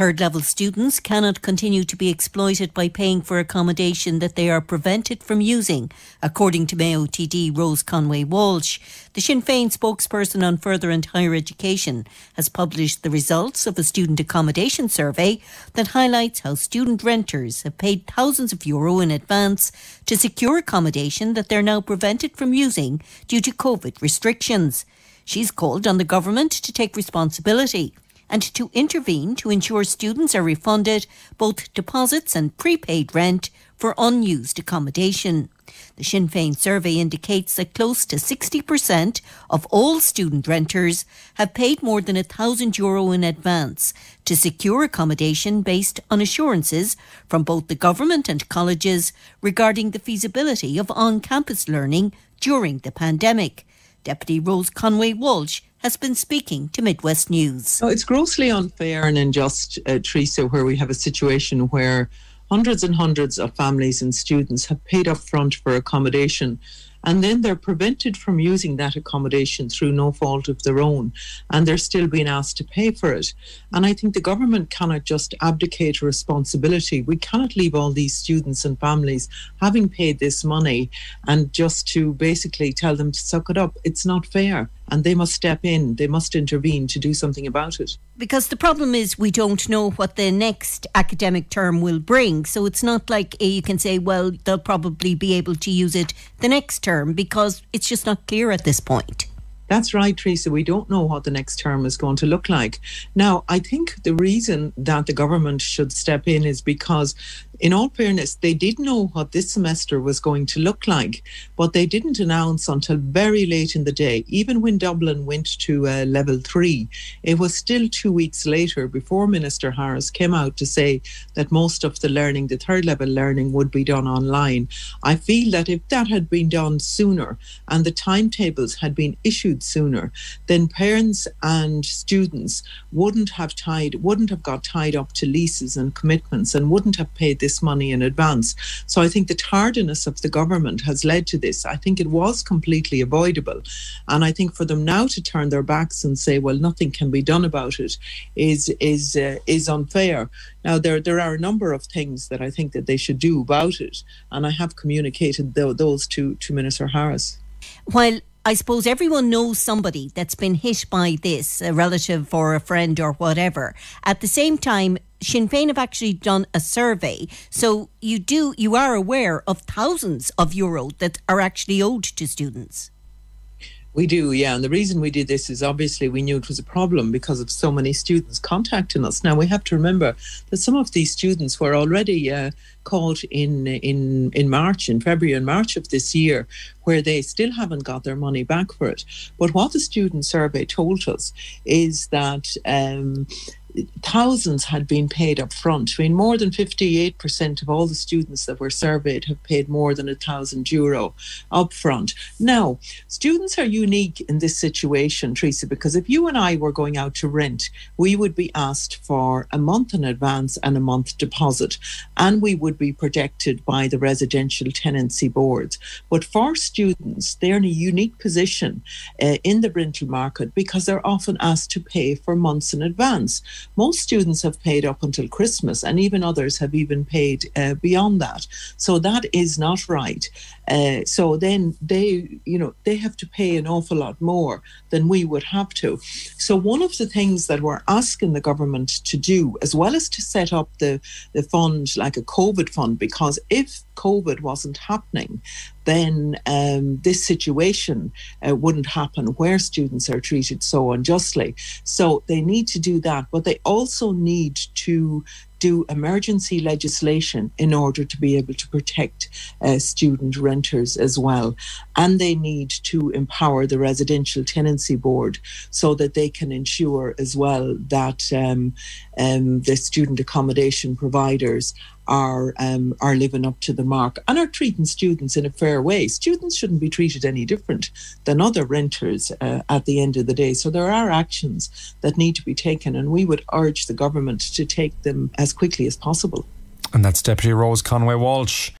Third-level students cannot continue to be exploited by paying for accommodation that they are prevented from using, according to Mayo TD Rose Conway-Walsh. The Sinn Féin spokesperson on further and higher education has published the results of a student accommodation survey that highlights how student renters have paid thousands of euro in advance to secure accommodation that they're now prevented from using due to COVID restrictions. She's called on the government to take responsibility and to intervene to ensure students are refunded both deposits and prepaid rent for unused accommodation. The Sinn Féin survey indicates that close to 60% of all student renters have paid more than €1,000 in advance to secure accommodation based on assurances from both the government and colleges regarding the feasibility of on-campus learning during the pandemic. Deputy Rose Conway-Walsh has been speaking to Midwest News. It's grossly unfair and unjust, Teresa, where we have a situation where hundreds and hundreds of families and students have paid up front for accommodation, and then they're prevented from using that accommodation through no fault of their own, and they're still being asked to pay for it. And I think the government cannot just abdicate responsibility. We cannot leave all these students and families having paid this money and just to basically tell them to suck it up. It's not fair. And they must step in, they must intervene to do something about it. Because the problem is we don't know what the next academic term will bring. So it's not like you can say, well, they'll probably be able to use it the next term, because it's just not clear at this point. That's right, Teresa. We don't know what the next term is going to look like. Now, I think the reason that the government should step in is because, in all fairness, they did know what this semester was going to look like, but they didn't announce until very late in the day. Even when Dublin went to level 3, it was still 2 weeks later before Minister Harris came out to say that most of the learning, the third level learning, would be done online. I feel that if that had been done sooner and the timetables had been issued sooner, then parents and students wouldn't have got tied up to leases and commitments and wouldn't have paid this money in advance. So I think the tardiness of the government has led to this. I think it was completely avoidable, and I think for them now to turn their backs and say, well, nothing can be done about it is unfair. Now there are a number of things that I think that they should do about it, and I have communicated those to Minister Harris. While I suppose everyone knows somebody that's been hit by this, a relative or a friend or whatever. At the same time, Sinn Féin have actually done a survey. So you are aware of thousands of euro that are actually owed to students. We do, yeah. And the reason we did this is obviously we knew it was a problem because of so many students contacting us. Now, we have to remember that some of these students were already caught in March, in February and March of this year, where they still haven't got their money back for it. But what the student survey told us is that thousands had been paid up front. I mean, more than 58% of all the students that were surveyed have paid more than €1,000 up front. Now, students are unique in this situation, Teresa, because if you and I were going out to rent, we would be asked for a month in advance and a month deposit, and we would be protected by the residential tenancy boards. But for students, they're in a unique position in the rental market because they're often asked to pay for months in advance. Most students have paid up until Christmas, and even others have even paid beyond that. So that is not right. So then they have to pay an awful lot more than we would have to. So one of the things that we're asking the government to do, as well as to set up the fund like a COVID fund, because if COVID wasn't happening, then this situation wouldn't happen where students are treated so unjustly. So they need to do that, but they also need to do emergency legislation in order to be able to protect student renters as well. And they need to empower the residential tenancy board so that they can ensure as well that the student accommodation providers are living up to the mark and are treating students in a fair way. Students shouldn't be treated any different than other renters at the end of the day. So there are actions that need to be taken, and we would urge the government to take them as quickly as possible. And that's Deputy Rose Conway-Walsh.